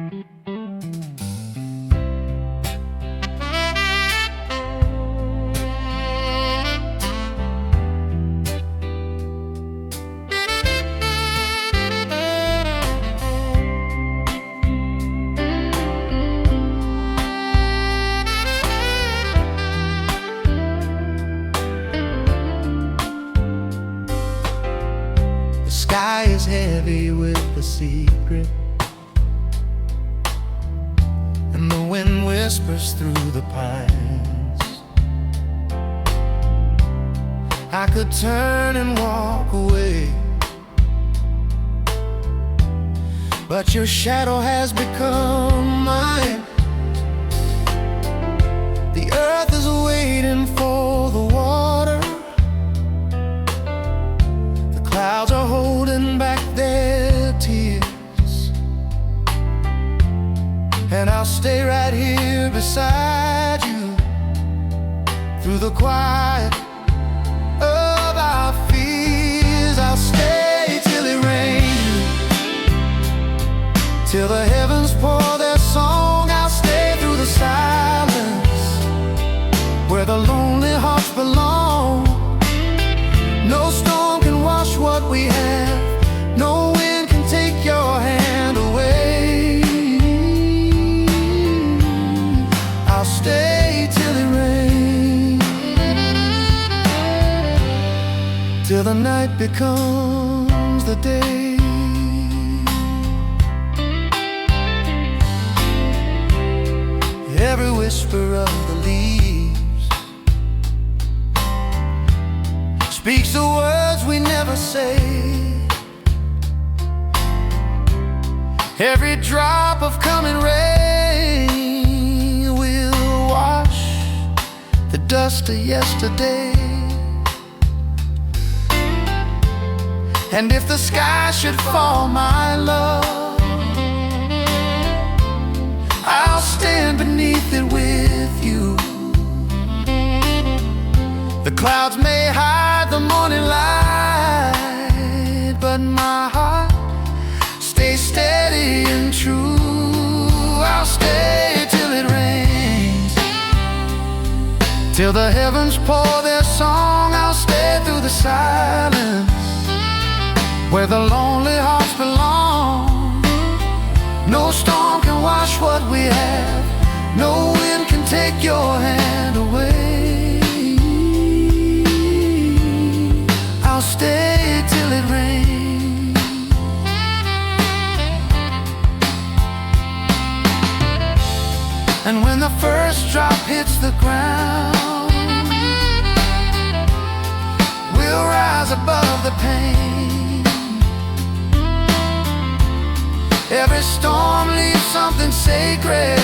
The sky is heavy with the secret, and the wind whispers through the pines. I could turn and walk away, but your shadow has become mine. The earth is waiting for the water. The clouds are holding back their tears, and I'll stay right here beside you through the quiet of our fears. I'll stay till it rains, till the heavens pour their song. I'll stay through the silence where the lonely hearts belong. No storm can wash what we have, no wind can take your hand away. I'll stay till it rains, till the night becomes the day. Every whisper of the leaves speaks the words we never say. Every drop of coming rain will wash the dust of yesterday. And if the sky should fall, my love, I'll stand beneath it with you. The clouds may hide the morning light, but my heart stays steady and true. I'll stay till it rains, till the heavens pour their song. I'll stay through the silence where the lonely hearts belong. No storm can wash what we have, no wind can take your hand away. I'll stay till it rains, and when the first drop hits the ground, we'll rise above the pain. Every storm leaves something sacred